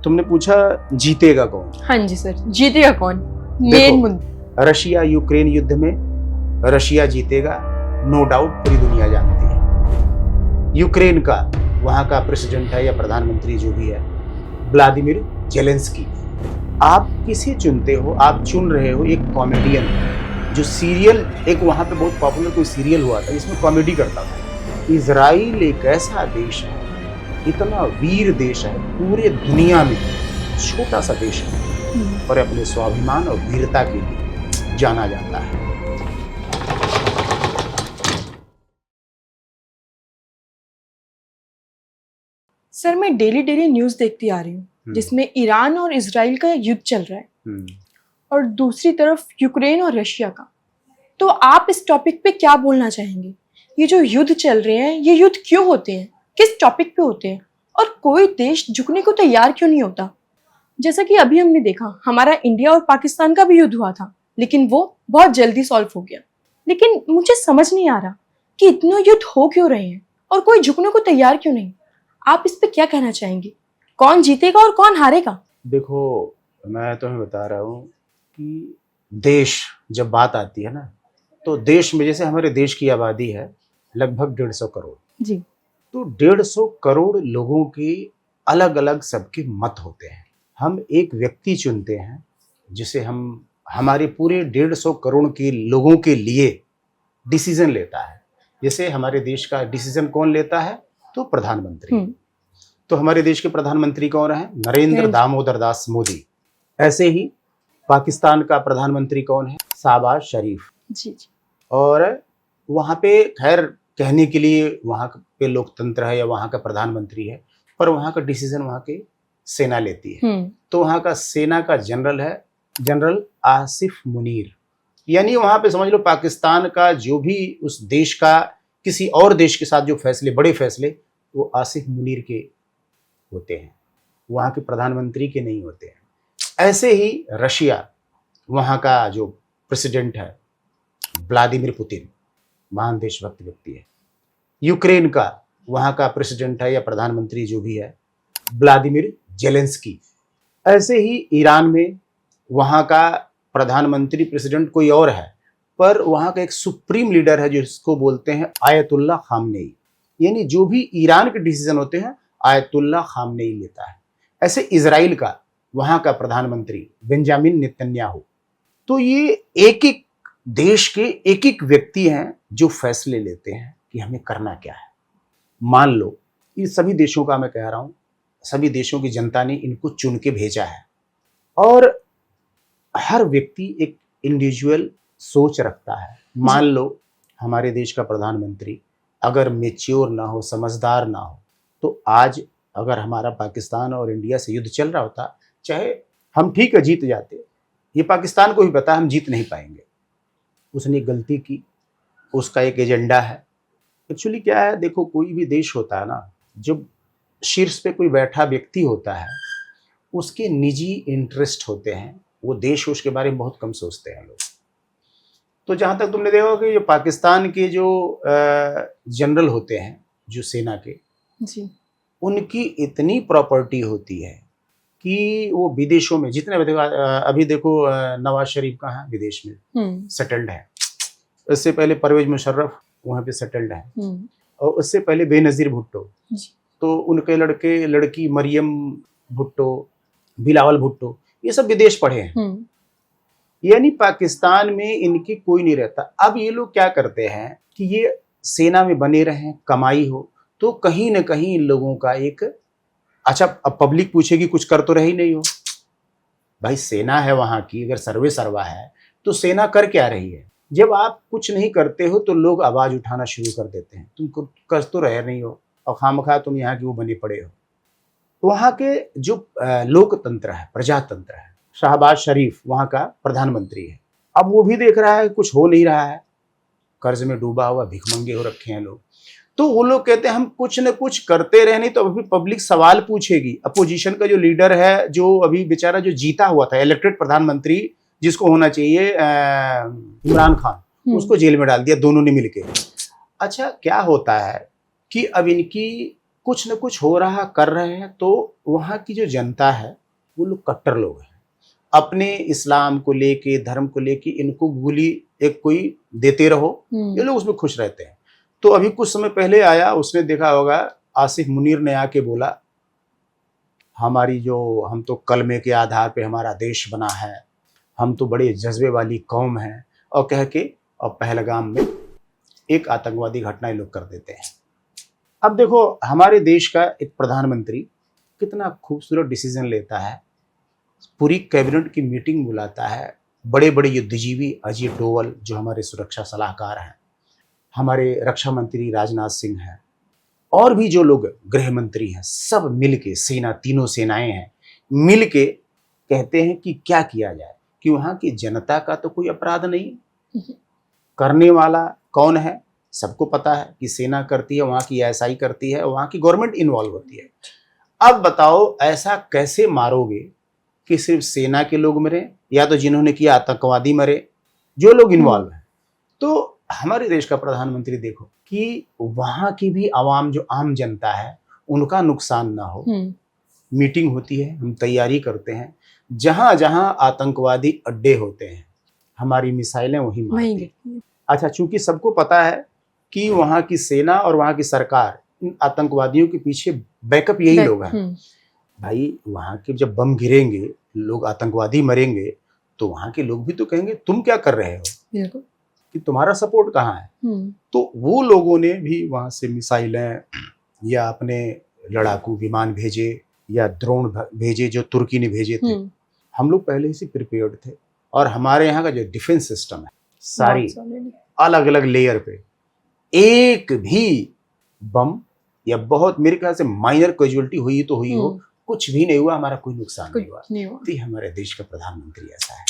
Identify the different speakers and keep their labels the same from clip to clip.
Speaker 1: तुमने पूछा जीतेगा कौन?
Speaker 2: हाँ जी सर, जीतेगा कौन? मेन मुद्दा।
Speaker 1: रशिया यूक्रेन युद्ध में रशिया जीतेगा, नो डाउट, पूरी दुनिया जानती है। यूक्रेन का वहां का प्रेसिडेंट है या प्रधानमंत्री जो भी है, व्लादिमीर जेलेंस्की। आप किसे चुनते हो? आप चुन रहे हो एक कॉमेडियन जो सीरियल, एक वहां पे बहुत पॉपुलर कोई सीरियल हुआ था जिसमें कॉमेडी करता था। इजराइल एक ऐसा देश है, इतना वीर देश है, पूरे दुनिया में छोटा सा देश है और अपने स्वाभिमान और वीरता के लिए जाना जाता है।
Speaker 2: सर मैं डेली न्यूज़ देखती आ रही हूँ जिसमें ईरान और इजराइल का युद्ध चल रहा है और दूसरी तरफ यूक्रेन और रशिया का। तो आप इस टॉपिक पे क्या बोलना चाहेंगे? ये जो युद्ध चल रहे हैं, ये युद्ध क्यों होते हैं, किस टॉपिक पे होते हैं और कोई देश झुकने को तैयार क्यों नहीं होता? जैसा कि अभी हमने देखा, हमारा इंडिया और पाकिस्तान का भी युद्ध हुआ था, लेकिन वो बहुत जल्दी सॉल्व हो गया। लेकिन मुझे समझ नहीं आ रहा कि इतने युद्ध हो क्यों रहे हैं और कोई झुकने को तैयार क्यों नहीं। आप इस पे क्या कहना चाहेंगे? कौन जीतेगा और कौन हारेगा?
Speaker 1: देखो, मैं तुम्हें बता रहा हूँ कि देश जब बात आती है ना, तो देश में जैसे हमारे देश की आबादी है लगभग 150 करोड़
Speaker 2: जी।
Speaker 1: तो 150 करोड़ लोगों के अलग अलग सबके मत होते हैं। हम एक व्यक्ति चुनते हैं जिसे हम हमारे पूरे 150 करोड़ के लोगों के लिए डिसीजन लेता है। जैसे हमारे देश का डिसीजन कौन लेता है? तो प्रधानमंत्री। तो हमारे देश के प्रधानमंत्री कौन है? नरेंद्र दामोदर दास मोदी। ऐसे ही पाकिस्तान का प्रधानमंत्री कौन है? शहबाज शरीफ
Speaker 2: जी।
Speaker 1: और वहाँ पे खैर कहने के लिए वहाँ पे लोकतंत्र है या वहाँ का प्रधानमंत्री है, पर वहाँ का डिसीजन वहाँ की सेना लेती है। तो वहाँ का सेना का जनरल है जनरल आसिफ मुनीर। यानी वहाँ पे समझ लो पाकिस्तान का जो भी उस देश का किसी और देश के साथ जो फैसले, बड़े फैसले, वो आसिफ मुनीर के होते हैं, वहाँ के प्रधानमंत्री के नहीं होते हैं। ऐसे ही रशिया, वहाँ का जो प्रेसिडेंट है व्लादिमीर पुतिन, महान देशभक्त व्यक्ति है। यूक्रेन का वहाँ का प्रेसिडेंट है या प्रधानमंत्री जो भी है, व्लादिमीर जेलेंस्की। ऐसे ही ईरान में वहाँ का प्रधानमंत्री प्रेसिडेंट कोई और है, पर वहाँ का एक सुप्रीम लीडर है जिसको बोलते हैं आयतुल्ला खामनेई। यानी जो भी ईरान के डिसीजन होते हैं आयतुल्ला खामनेई लेता है। ऐसे इजराइल का वहाँ का प्रधानमंत्री बेंजामिन नेतन्याहू। तो ये एक एक देश के एक एक व्यक्ति हैं जो फैसले लेते हैं कि हमें करना क्या है। मान लो ये सभी देशों का मैं कह रहा हूँ, सभी देशों की जनता ने इनको चुन के भेजा है और हर व्यक्ति एक इंडिविजुअल सोच रखता है। मान लो हमारे देश का प्रधानमंत्री अगर मेच्योर ना हो, समझदार ना हो, तो आज अगर हमारा पाकिस्तान और इंडिया से युद्ध चल रहा होता, चाहे हम ठीक है जीत जाते, ये पाकिस्तान को भी पता हम जीत नहीं पाएंगे। उसने गलती की, उसका एक एजेंडा है। एक्चुअली क्या है, देखो कोई भी देश होता है ना, जब शीर्ष पे कोई बैठा व्यक्ति होता है, उसके निजी इंटरेस्ट होते हैं, वो देश उसके बारे में बहुत कम सोचते हैं लोग। तो जहाँ तक तुमने देखा कि जो पाकिस्तान के जो जनरल होते हैं, जो सेना के
Speaker 2: जी, उनकी
Speaker 1: इतनी प्रॉपर्टी होती है कि वो विदेशों में जितने अभी देखो नवाज शरीफ कहाँ है, विदेश में सेटल्ड है। इससे पहले परवेज मुशर्रफ वहाँ पे सेटल्ड है और उससे पहले बेनज़ीर भुट्टो, तो उनके लड़के लड़की मरियम भुट्टो, बिलावल भुट्टो, ये सब विदेश पढ़े हैं। यानी पाकिस्तान में इनकी कोई नहीं रहता। अब ये लोग क्या करते हैं कि ये सेना में बने रहें, कमाई हो, तो कहीं ना कहीं इन लोगों का एक अच्छा, अब पब्लिक पूछेगी कुछ कर तो रही नहीं हो। भाई सेना है वहां की, अगर सर्वे सर्वा है तो सेना कर क्या रही है? जब आप कुछ नहीं करते हो तो लोग आवाज उठाना शुरू कर देते हैं, तुम कर तो रहे नहीं हो और खामखा तुम यहाँ की वो बने पड़े हो। वहाँ के जो लोकतंत्र है, प्रजातंत्र है, शहबाज शरीफ वहाँ का प्रधानमंत्री है, अब वो भी देख रहा है कुछ हो नहीं रहा है, कर्ज में डूबा हुआ भिखमंगे हो रखे हैं लोग। तो वो लोग कहते हैं हम कुछ न कुछ करते रहे, नहीं तो अभी पब्लिक सवाल पूछेगी। अपोजिशन का जो लीडर है, जो अभी बेचारा जो जीता हुआ था, इलेक्टेड प्रधानमंत्री जिसको होना चाहिए इमरान खान, उसको जेल में डाल दिया दोनों ने मिलके। अच्छा क्या होता है कि अब इनकी कुछ न कुछ हो रहा कर रहे हैं, तो वहाँ की जो जनता है वो लोग कट्टर लोग हैं। अपने इस्लाम को लेके, धर्म को लेके इनको गोली एक कोई देते रहो, ये लोग उसमें खुश रहते हैं। तो अभी कुछ समय पहले आया, उसने देखा होगा, आसिफ मुनीर ने आके बोला हम तो कलमे के आधार पे हमारा देश बना है, हम तो बड़े जज्बे वाली कौम है, और कह के और पहलगाम में एक आतंकवादी घटना ये लोग कर देते हैं। अब देखो हमारे देश का एक प्रधानमंत्री कितना खूबसूरत डिसीजन लेता है, पूरी कैबिनेट की मीटिंग बुलाता है, बड़े बड़े युद्धजीवी अजीत डोवल जो हमारे सुरक्षा सलाहकार हैं, हमारे रक्षा मंत्री राजनाथ सिंह हैं, और भी जो लोग गृह मंत्री हैं, सब मिलके, सेना, तीनों सेनाएं हैं, मिलके कहते हैं कि क्या किया जाए, कि वहाँ की जनता का तो कोई अपराध नहीं, करने वाला कौन है सबको पता है कि सेना करती है, वहाँ की आईएसआई करती है, वहाँ की गवर्नमेंट इन्वॉल्व होती है। अब बताओ ऐसा कैसे मारोगे कि सिर्फ सेना के लोग मरे, या तो जिन्होंने किया आतंकवादी मरे, जो लोग इन्वॉल्व हैं। तो हमारे देश का प्रधानमंत्री देखो कि वहाँ की भी आवाम, जो आम जनता है, उनका नुकसान ना हो। मीटिंग होती है, हम तैयारी करते हैं, जहां जहां आतंकवादी अड्डे होते हैं हमारी मिसाइलें वहीं मारती हैं। अच्छा, चूंकि सबको पता है कि वहाँ की सेना और वहाँ की सरकार इन आतंकवादियों के पीछे बैकअप यही लोग हैं। भाई वहाँ के जब बम गिरेंगे, लोग आतंकवादी मरेंगे, तो वहाँ के लोग भी तो कहेंगे तुम क्या कर रहे हो, कि तुम्हारा सपोर्ट कहाँ है। तो वो लोगों ने भी वहाँ से मिसाइलें या अपने लड़ाकू विमान भेजे या ड्रोन भेजे, जो तुर्की ने भेजे थे। हम लोग पहले से प्रिपेयर्ड थे, और हमारे यहाँ का जो डिफेंस सिस्टम है, सारी अलग अलग लेयर पे एक भी बम या बहुत, मेरे ख्याल से माइनर कैजुअलिटी हुई तो हुई हो, कुछ भी नहीं हुआ, हमारा कोई नुकसान नहीं हुआ। तो हमारे देश का प्रधानमंत्री ऐसा है।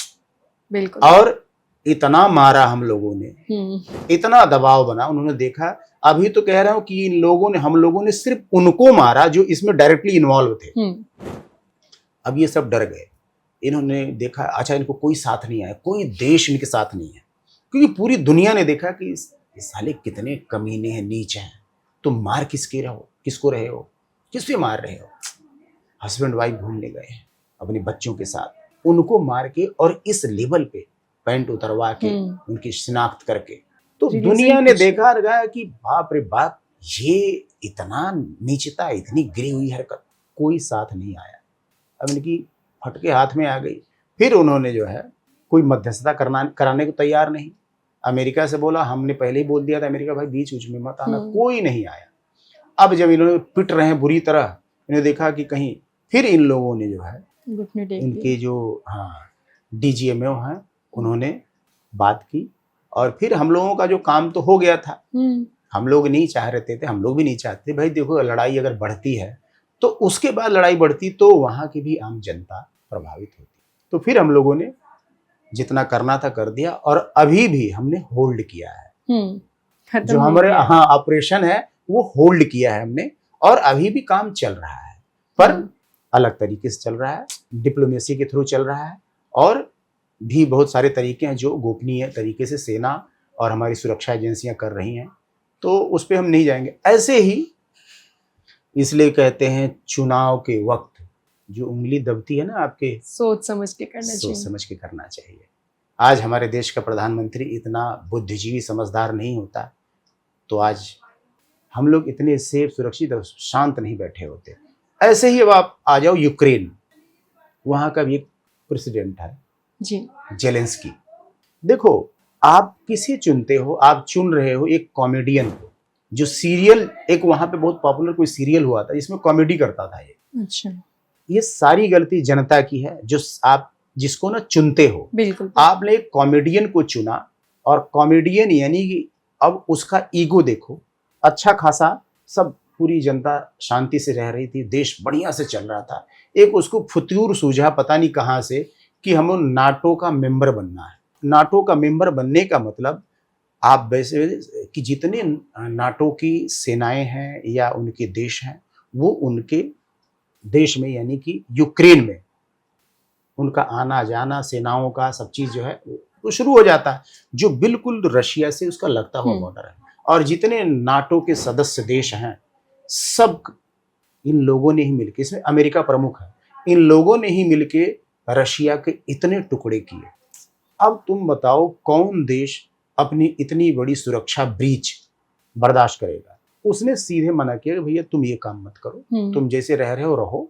Speaker 2: बिल्कुल।
Speaker 1: और इतना मारा हम लोगों ने, इतना दबाव बना, उन्होंने देखा, अभी तो कह रहा हूं कि हम लोगों ने सिर्फ उनको मारा जो इसमें डायरेक्टली इन्वॉल्व थे। अब ये सब डर गए, इन्होंने देखा अच्छा इनको कोई साथ नहीं आया, कोई देश इनके साथ नहीं है, क्योंकि पूरी दुनिया ने देखा कि इस साले कितने कमीने हैं, नीच हैं, तुम मार किसको रहे हो, किस पे मार रहे हो। हस्बैंड वाइफ घूमने गए अपने बच्चों के साथ, उनको मार के और इस लेवल पे पैंट उतरवा के उनकी शिनाख्त करके, तो दुनिया ने देखा गया कि बाप रे बाप, ये इतना नीचता, इतनी गिरी हुई हरकत, कोई साथ नहीं आया। अब इनकी फटके हाथ में आ गई। फिर उन्होंने जो है कोई मध्यस्थता कराने को तैयार नहीं। अमेरिका से बोला, हमने पहले ही बोल दिया था अमेरिका भाई बीच में मत आना, कोई नहीं आया। अब जब इन्होंने पिट रहे हैं बुरी तरह, इन्हें देखा कि कहीं, फिर इन लोगों ने जो है इनके जो डीजीएमओ हैं, उन्होंने बात की, और फिर हम लोगों का जो काम तो हो गया था। हम लोग नहीं चाह रहे थे, हम लोग भी नहीं चाहते भाई, देखो लड़ाई अगर बढ़ती है तो उसके बाद लड़ाई बढ़ती तो वहाँ की भी आम जनता प्रभावित होती। तो फिर हम लोगों ने जितना करना था कर दिया, और अभी भी हमने होल्ड किया है, जो हमारे ऑपरेशन है वो होल्ड किया है हमने, और अभी भी काम चल रहा है, पर अलग तरीके से चल रहा है, डिप्लोमेसी के थ्रू चल रहा है, और भी बहुत सारे तरीके हैं जो गोपनीय तरीके से सेना और हमारी सुरक्षा एजेंसियां कर रही हैं, तो उस पर हम नहीं जाएंगे। ऐसे ही इसलिए कहते हैं चुनाव के वक्त जो उंगली दबती है ना आपके,
Speaker 2: सोच समझ के
Speaker 1: करना चाहिए। आज हमारे देश का प्रधानमंत्री इतना बुद्धिजीवी समझदार नहीं होता तो आज हम लोग इतने सेफ, सुरक्षित और शांत नहीं बैठे होते। ऐसे ही अब आप आ जाओ यूक्रेन, वहाँ का भी एक प्रेसिडेंट है
Speaker 2: जी,
Speaker 1: जेलेंस्की। देखो आप किसे चुनते हो, आप चुन रहे हो एक कॉमेडियन को, जो सीरियल, एक वहाँ पे बहुत पॉपुलर कोई सीरियल हुआ था जिसमें कॉमेडी करता था ये।
Speaker 2: अच्छा,
Speaker 1: ये सारी गलती जनता की है, जो आप जिसको ना चुनते हो।
Speaker 2: बिल्कुल।
Speaker 1: आपने एक कॉमेडियन को चुना, और कॉमेडियन यानी कि अब उसका ईगो देखो, अच्छा खासा सब पूरी जनता शांति से रह रही थी, देश बढ़िया से चल रहा था, एक उसको फतूर सूझा पता नहीं कहाँ से कि हमें नाटो का मेंबर बनना है। नाटो का मेंबर बनने का मतलब, आप वैसे कि जितने नाटो की सेनाएं हैं या उनके देश हैं, वो उनके देश में यानी कि यूक्रेन में उनका आना जाना, सेनाओं का सब चीज़ जो है वो शुरू हो जाता है, जो बिल्कुल रशिया से उसका लगता हुआ बॉर्डर है। और जितने नाटो के सदस्य देश हैं, सब इन लोगों ने ही मिलके, इसमें अमेरिका प्रमुख है, इन लोगों ने ही मिलके रशिया के इतने टुकड़े किए। अब तुम बताओ कौन देश अपनी इतनी बड़ी सुरक्षा ब्रीच बर्दाश्त करेगा। उसने सीधे मना किया कि भैया तुम ये काम मत करो, तुम जैसे रह रहे हो रहो,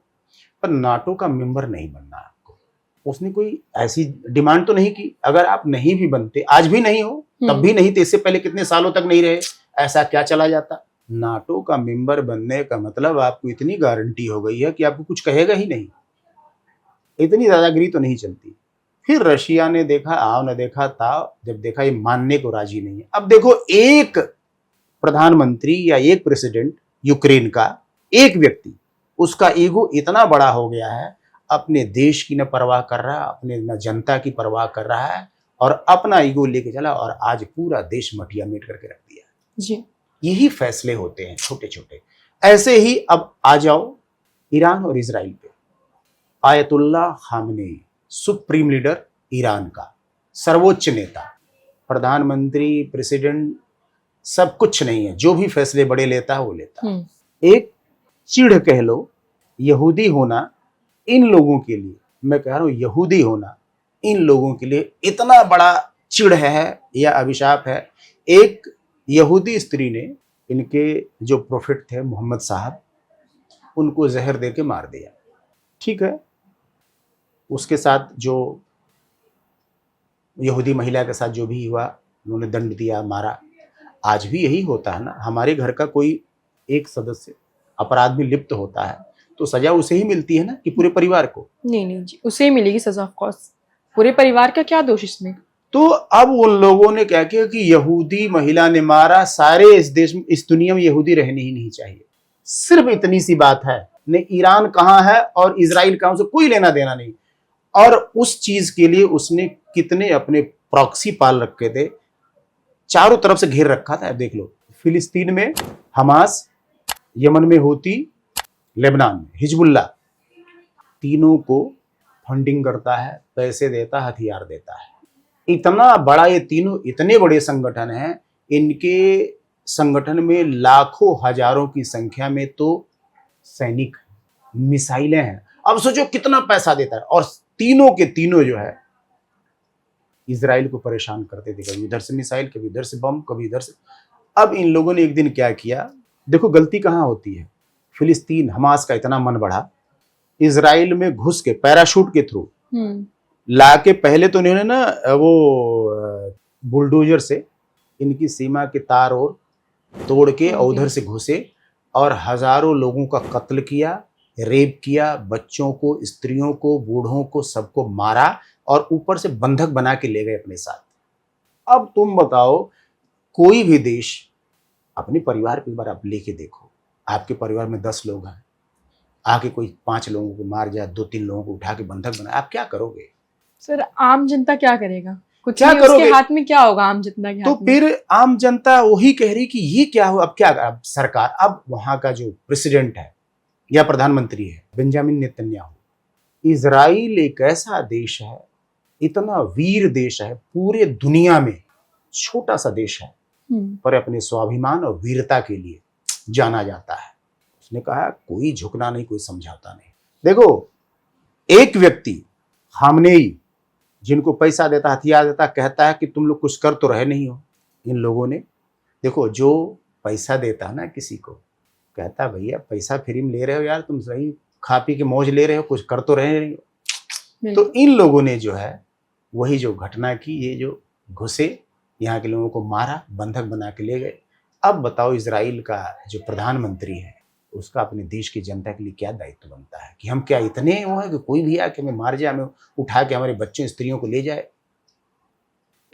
Speaker 1: पर नाटो का मेंबर नहीं बनना आपको। उसने कोई ऐसी डिमांड तो नहीं की, अगर आप नहीं भी बनते, आज भी नहीं हो, तब भी नहीं थे, इससे पहले कितने सालों तक नहीं रहे, ऐसा क्या चला जाता। नाटो का मेंबर बनने का मतलब आपको इतनी गारंटी हो गई है कि आपको कुछ कहेगा ही नहीं, इतनी दादागिरी तो नहीं चलती। फिर रशिया ने देखा आओ न देखा ताव, जब देखा ये मानने को राजी नहीं है। अब देखो एक प्रधानमंत्री या एक प्रेसिडेंट यूक्रेन का, एक व्यक्ति, उसका ईगो इतना बड़ा हो गया है, अपने देश की न परवाह कर रहा है, अपने न जनता की परवाह कर रहा है, और अपना ईगो लेके चला और आज पूरा देश मटिया मेट करके रख दिया
Speaker 2: जी।
Speaker 1: यही फैसले होते हैं छोटे छोटे। ऐसे ही अब आ जाओ ईरान और इजराइल पे। Ayatollah Khamenei, supreme leader Iran का, सर्वोच्च नेता, प्रधानमंत्री, प्रेसिडेंट, सब कुछ नहीं है, जो भी फैसले बड़े लेता है वो लेता है। एक चिढ़ कह लो, यहूदी होना इन लोगों के लिए, मैं कह रहा हूं यहूदी होना इन लोगों के लिए इतना बड़ा चिढ़ है या अभिशाप है। एक यहूदी स्त्री ने इनके जो प्रोफेट थे मोहम्मद साहब, उनको जहर दे के मार दिया। ठीक है, उसके साथ जो यहूदी महिला के साथ जो भी हुआ, उन्होंने दंड दिया, मारा। आज भी यही होता है ना, हमारे घर का कोई एक सदस्य अपराध में लिप्त होता है तो सजा उसे ही मिलती है ना कि पूरे परिवार को? नहीं
Speaker 2: जी, उसे ही मिलेगी सजा, ऑफ कोर्स। पूरे परिवार का क्या दोष इसमें?
Speaker 1: तो अब उन लोगों ने क्या किया कि यहूदी महिला ने मारा, सारे इस देश में, इस दुनिया में यहूदी रहने ही नहीं चाहिए। सिर्फ इतनी सी बात है, ने ईरान कहाँ है और इजराइल कहाँ, उसे कोई लेना देना नहीं। और उस चीज के लिए उसने कितने अपने प्रॉक्सी पाल रखे थे, चारों तरफ से घेर रखा था। देख लो, फिलिस्तीन में हमास, यमन में हूती, लेबनान में हिजबुल्लाह, तीनों को फंडिंग करता है, पैसे देता है, हथियार देता है। इतना बड़ा, ये तीनों इतने बड़े संगठन हैं, इनके संगठन में लाखों हजारों की संख्या में तो सैनिक, मिसाइलें हैं। अब सोचो कितना पैसा देता है, और तीनों के तीनों जो है इजराइल को परेशान करते थे, कभी इधर से मिसाइल, कभी इधर से बम, कभी इधर से। अब इन लोगों ने एक दिन क्या किया, देखो गलती कहाँ होती है। फिलिस्तीन, हमास का इतना मन बढ़ा, इजराइल में घुस के पैराशूट के थ्रू लाके, पहले तो इन्होंने ना वो बुलडोजर से इनकी सीमा के तार और तोड़ के और उधर से घुसे और हजारों लोगों का कत्ल किया, रेप किया, बच्चों को, स्त्रियों को, बूढ़ों को, सबको मारा और ऊपर से बंधक बना के ले गए अपने साथ। अब तुम बताओ, कोई भी देश अपने परिवार पे एक बार आप लेके देखो, आपके परिवार में 10 लोग हैं, आके कोई 5 लोगों को मार जाए, 2-3 लोगों को उठा के बंधक बनाए, आप क्या करोगे?
Speaker 2: सर, आम जनता क्या करेगा? कुछ
Speaker 1: क्या
Speaker 2: नहीं, उसके हाथ में क्या होगा आम जनता के हाथ में? तो
Speaker 1: फिर आम जनता वही कह रही कि ये क्या हो, अब क्या, अब सरकार, अब वहां का जो प्रेसिडेंट है या प्रधानमंत्री है बेंजामिन नेतन्याहू, इजराइल एक ऐसा देश है, इतना वीर देश है, पूरे दुनिया में छोटा सा देश है, पर अपने स्वाभिमान और वीरता के लिए जाना जाता है। उसने कहा कोई झुकना नहीं, कोई समझौता नहीं। देखो, एक व्यक्ति खामनेई, जिनको पैसा देता, हथियार देता, कहता है कि तुम लोग कुछ कर तो रहे नहीं हो। इन लोगों ने, देखो, जो पैसा देता है ना किसी को, कहता है भैया पैसा फ्री में ले रहे हो यार, तुम सही खा पी के मौज ले रहे हो, कुछ कर तो रहे नहीं हो। तो इन लोगों ने जो है वही जो घटना की, ये जो घुसे, यहाँ के लोगों को मारा, बंधक बना के ले गए। अब बताओ, इजराइल का जो प्रधानमंत्री है, उसका अपने देश की जनता के लिए क्या दायित्व बनता है कि हम क्या इतने वो है कि कोई भी आके हमें मार जाए, हमें उठा के हमारे बच्चों, स्त्रियों को ले जाए?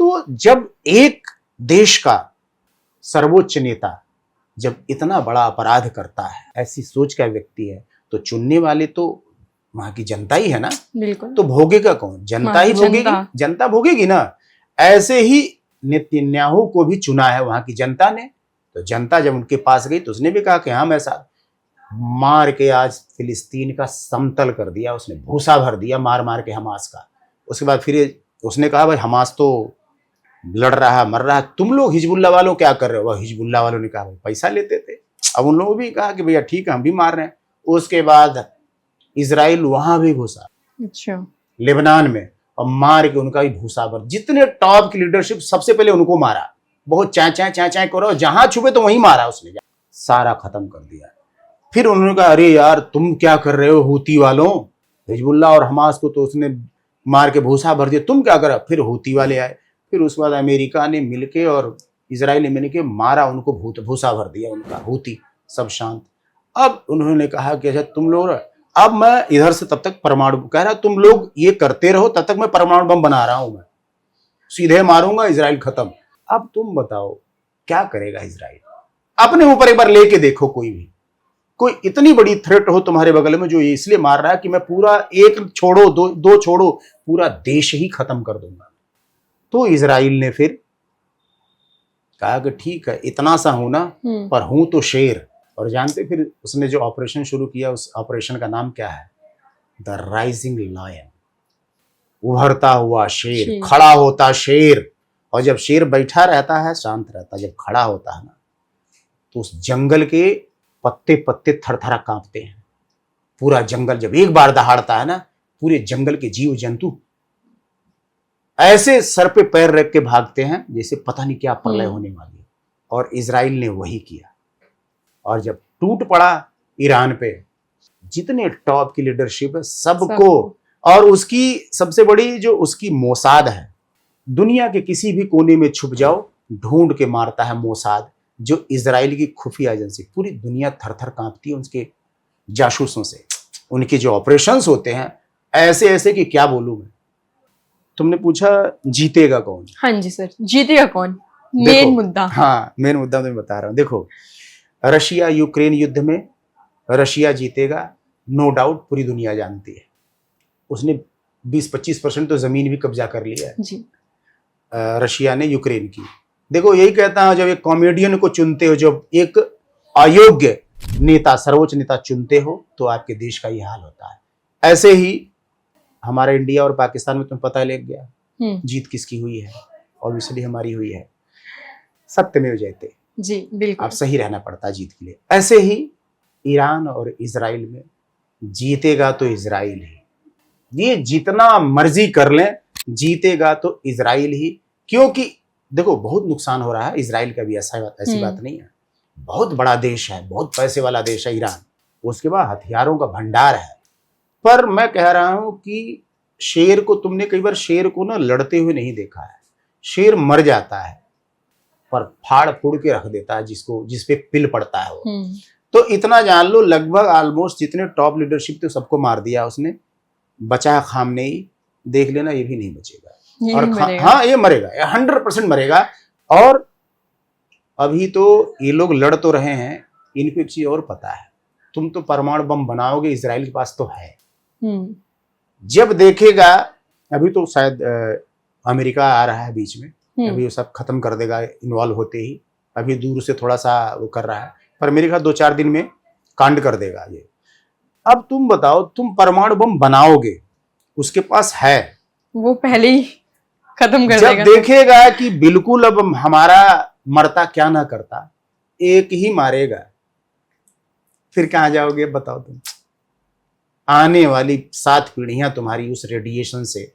Speaker 1: तो जब एक देश का सर्वोच्च नेता जब इतना बड़ा अपराध करता है, ऐसी सोच का व्यक्ति है, तो चुनने वाले तो वहां की जनता ही है ना।
Speaker 2: बिल्कुल।
Speaker 1: तो भोगेगा कौन? जनता ही भोगेगी, जनता भोगेगी ना। ऐसे ही नेतन्याहू को भी चुना है वहां की जनता ने, तो जनता जब उनके पास गई तो उसने भी कहा कि हाँ, मैं साथ, मार के आज फिलिस्तीन का समतल कर दिया, उसने भूसा भर दिया मार मार के हमास का। उसके बाद फिर उसने कहा भाई हमास तो लड़ रहा है, मर रहा है, तुम लोग हिजबुल्लाह वालों क्या कर रहे हो? वह हिजबुल्लाह वालों ने कहा भाई पैसा लेते थे। अब उन लोगों भी कहा कि भैया ठीक है, हम भी मार रहे हैं। उसके बाद इजराइल वहां भी घुसा,
Speaker 2: अच्छा,
Speaker 1: लेबनान में, और मार के उनका भी भूसा भर। जितने टॉप की लीडरशिप सबसे पहले उनको मारा, बहुत चाय करो, जहां छुपे तो वहीं मारा उसने, सारा खत्म कर दिया। फिर उन्होंने कहा अरे यार तुम क्या कर रहे हो हूती वालों, हिजबुल्लाह और हमास को तो उसने मार के भूसा भर दिया, तुम क्या करा। फिर हूती वाले आए, फिर उसके बाद अमेरिका ने मिलके और इजराइल ने मिलके मारा उनको, भूसा भर दिया उनका, हूती सब शांत। अब उन्होंने कहा कि अच्छा तुम लोग, अब मैं इधर से तब तक परमाणु, कह रहा तुम लोग ये करते रहो तब तक मैं परमाणु बम बना रहा हूं, मैं सीधे मारूंगा इजराइल खत्म। अब तुम बताओ क्या करेगा इजराइल, अपने ऊपर एक बार लेके देखो, कोई इतनी बड़ी थ्रेट हो तुम्हारे बगल में जो ये इसलिए मार रहा है कि मैं पूरा एक छोड़ो दो छोड़ो पूरा देश ही खत्म कर दूंगा। तो इजराइल ने फिर कहा कि ठीक है इतना सा हूं ना, पर हूं तो शेर। और जानते फिर उसने जो ऑपरेशन शुरू किया, उस ऑपरेशन का नाम क्या है, द राइजिंग लायन, उभरता हुआ शेर, खड़ा होता शेर। और जब शेर बैठा रहता है शांत रहता है, जब खड़ा होता है ना तो उस जंगल के पत्ते पत्ते थरथरा कांपते हैं। पूरा जंगल जब एक बार दहाड़ता है ना, पूरे जंगल के जीव जंतु ऐसे सर पे पैर रख के भागते हैं जैसे पता नहीं क्या प्रलय होने वाली है। और इजराइल ने वही किया। और जब टूट पड़ा ईरान पे, जितने टॉप की लीडरशिप है सबको, और उसकी सबसे बड़ी जो उसकी मोसाद है, दुनिया के किसी भी कोने में छुप जाओ ढूंढ के मारता है मोसाद, जो इजराइल की खुफिया एजेंसी। पूरी दुनिया थर-थर कांपती है उसके जासूसों से। उनके जो ऑपरेशंस होते हैं ऐसे ऐसे कि क्या बोलूं मैं। तुमने पूछा जीतेगा कौन?
Speaker 2: हाँ जी सर, जीतेगा कौन, मेन मुद्दा।
Speaker 1: हाँ मेन मुद्दा मैं बता रहा हूँ। देखो रशिया यूक्रेन युद्ध में रशिया जीतेगा, नो डाउट, पूरी दुनिया जानती है। उसने 20-25% तो जमीन भी कब्जा कर लिया है
Speaker 2: जी।
Speaker 1: रशिया ने यूक्रेन की। देखो यही कहता हूं, जब एक कॉमेडियन को चुनते हो, जब एक अयोग्य नेता सर्वोच्च नेता चुनते हो तो आपके देश का ये हाल होता है। ऐसे ही हमारे इंडिया और पाकिस्तान में तुम्हें पता लग गया जीत किसकी हुई है, ऑब्वियसली हमारी हुई है। सत्यमेव जयते
Speaker 2: जी बिल्कुल,
Speaker 1: आप सही रहना पड़ता है जीत के लिए। ऐसे ही ईरान और इजराइल में जीतेगा तो इजराइल ही, ये जितना मर्जी कर लें जीतेगा तो इजराइल ही। क्योंकि देखो बहुत नुकसान हो रहा है इजराइल का भी, ऐसी बात नहीं है। बहुत बड़ा देश है, बहुत पैसे वाला देश है ईरान, उसके बाद हथियारों का भंडार है। पर मैं कह रहा हूं कि शेर को, तुमने कई बार शेर को ना लड़ते हुए नहीं देखा है। शेर मर जाता है पर फाड़ फूड़ के रख देता है जिसपे पिल पड़ता है वो। तो इतना जान लो, लगभग ऑलमोस्ट जितने टॉप लीडरशिप थे सबको मार दिया उसने। बचा खामनेई, देख लेना ये भी नहीं बचेगा। और हाँ ये मरेगा, 100% मरेगा। और अभी तो ये लोग लड़ तो रहे हैं, इनको एक चीज और पता है, तुम तो परमाणु बम बनाओगे, इजराइल के पास तो है। जब देखेगा, अभी तो शायद अमेरिका आ रहा है बीच में, अभी वो सब खत्म कर देगा इन्वॉल्व होते ही। अभी दूर से थोड़ा सा वो कर रहा है, पर मेरे ख्याल 2-4 दिन में कांड कर देगा ये। अब तुम बताओ, तुम परमाणु बम बनाओगे, उसके पास है, वो
Speaker 2: पहले ही खत्म कर
Speaker 1: देगा।
Speaker 2: जब
Speaker 1: देखेगा कि बिल्कुल अब हमारा मरता क्या ना करता, एक ही मारेगा, फिर कहां जाओगे बताओ तुम। आने वाली 7 पीढ़ियां तुम्हारी उस रेडिएशन से,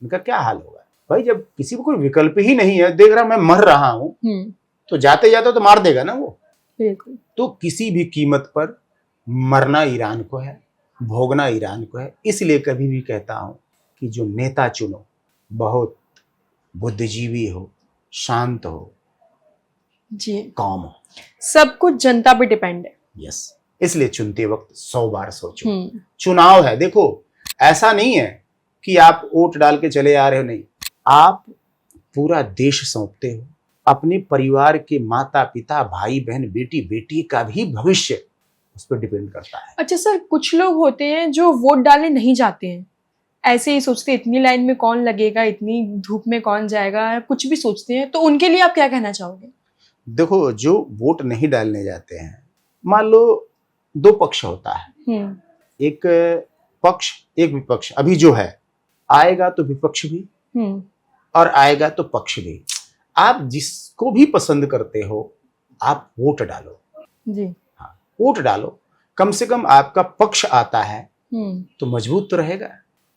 Speaker 1: उनका क्या हाल होगा भाई। जब किसी को कोई विकल्प ही नहीं है, देख रहा मैं मर रहा हूं, तो जाते जाते तो मार देगा ना वो। तो किसी भी कीमत पर मरना ईरान को है, भोगना ईरान को है। इसलिए कभी भी कहता हूं कि जो नेता चुनो बहुत बुद्धिजीवी हो, शांत हो
Speaker 2: जी,
Speaker 1: काम हो।
Speaker 2: सब कुछ जनता पे डिपेंड है।
Speaker 1: यस, इसलिए चुनते वक्त 100 बार सोचो। चुनाव है, देखो ऐसा नहीं है कि आप वोट डाल के चले आ रहे हो, नहीं, आप पूरा देश सौंपते हो। अपने परिवार के माता पिता, भाई बहन, बेटी बेटी का भी भविष्य उस पर डिपेंड करता है।
Speaker 2: अच्छा सर, कुछ लोग होते हैं जो वोट डालने नहीं जाते हैं, ऐसे ही सोचते इतनी लाइन में कौन लगेगा, इतनी धूप में कौन जाएगा, कुछ भी सोचते हैं, तो उनके लिए आप क्या कहना चाहोगे?
Speaker 1: देखो जो वोट नहीं डालने जाते हैं, मान लो 2 पक्ष होता है, एक पक्ष एक विपक्ष। अभी जो है आएगा तो विपक्ष भी और आएगा तो पक्ष भी। आप जिसको भी पसंद करते हो आप वोट डालो जी, हाँ वोट डालो। कम से कम आपका पक्ष आता है तो मजबूत तो रहेगा,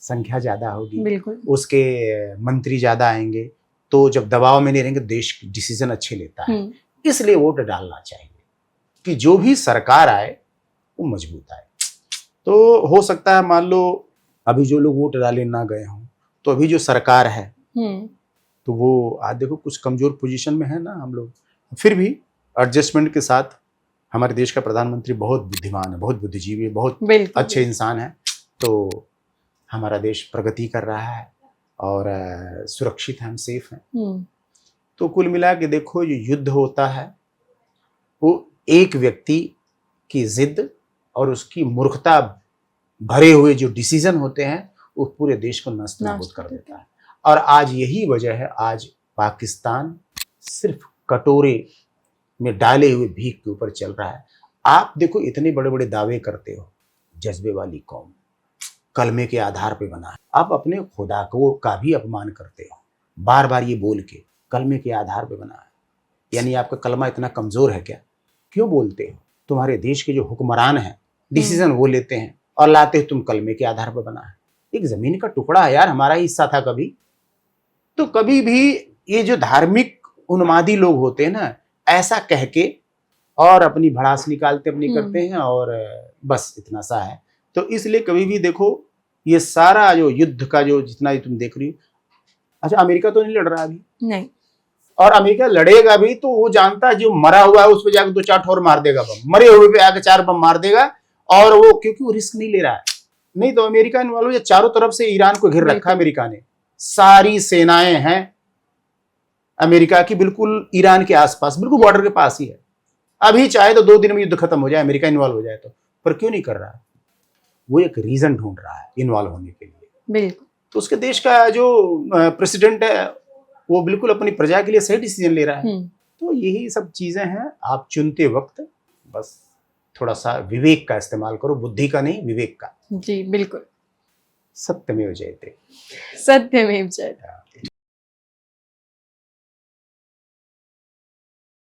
Speaker 1: संख्या ज्यादा होगी,
Speaker 2: बिल्कुल,
Speaker 1: उसके मंत्री ज्यादा आएंगे, तो जब दबाव में नहीं रहेंगे देश डिसीजन अच्छे लेता है। इसलिए वोट डालना चाहिए कि जो भी सरकार आए वो मजबूत आए। तो हो सकता है मान लो अभी जो लोग वोट डाले ना गए हों, तो अभी जो सरकार है तो वो आज देखो कुछ कमजोर पोजीशन में है ना हम लोग, फिर भी एडजस्टमेंट के साथ हमारे देश का प्रधानमंत्री बहुत बुद्धिमान है, बहुत बुद्धिजीवी है, बहुत अच्छे इंसान है, तो हमारा देश प्रगति कर रहा है और सुरक्षित है, हम सेफ हैं। तो कुल मिला के देखो जो युद्ध होता है वो एक व्यक्ति की जिद और उसकी मूर्खता भरे हुए जो डिसीजन होते हैं वो पूरे देश को नष्ट नाबूद कर देता है। और आज यही वजह है, आज पाकिस्तान सिर्फ कटोरे में डाले हुए भीख के ऊपर चल रहा है। आप देखो इतने बड़े बड़े दावे करते हो, जज्बे वाली कौम, कलमे के आधार पे बना है, आप अपने खुदा को का भी अपमान करते हो बार बार ये बोल के कलमे के आधार पे बना है, यानी आपका कलमा इतना कमजोर है क्या? क्यों बोलते हो? तुम्हारे देश के जो हुक्मरान हैं डिसीजन वो लेते हैं और लाते हो तुम कलमे के आधार पर बना है। एक जमीन का टुकड़ा है यार, हमारा हिस्सा था कभी। तो कभी भी ये जो धार्मिक उन्मादी लोग होते हैं ना, ऐसा कह के और अपनी भड़ास निकालते अपनी करते हैं और बस इतना सा है। तो इसलिए कभी भी देखो ये सारा जो युद्ध का जो जितना ही तुम देख रही हो, अच्छा अमेरिका तो नहीं लड़ रहा अभी, नहीं, और अमेरिका लड़ेगा भी तो वो जानता है जो मरा हुआ है उस पर जाकर 2-4 ठोर मार देगा बम, मरे हुए पे आकर 4 बम मार देगा, और वो क्योंकि वो रिस्क नहीं ले रहा है। नहीं तो अमेरिका इन्वॉल्व है, चारों तरफ से ईरान को घेर रखा है अमेरिका ने, सारी सेनाएं हैं अमेरिका की बिल्कुल ईरान के आसपास, बिल्कुल बॉर्डर के पास ही है। अभी चाहे तो 2 दिन में युद्ध खत्म हो जाए, अमेरिका इन्वॉल्व हो जाए तो, पर क्यों नहीं कर रहा है? वो एक रीजन ढूंढ रहा है इन्वॉल्व होने के लिए। बिल्कुल। तो उसके देश का जो प्रेसिडेंट है वो बिल्कुल अपनी प्रजा के लिए सही डिसीजन ले रहा है। तो यही सब चीजें हैं, आप चुनते वक्त बस थोड़ा सा विवेक का इस्तेमाल करो, बुद्धि का नहीं, विवेक का। जी बिल्कुल। सत्यमेव जयते। सत्यमेव जयते।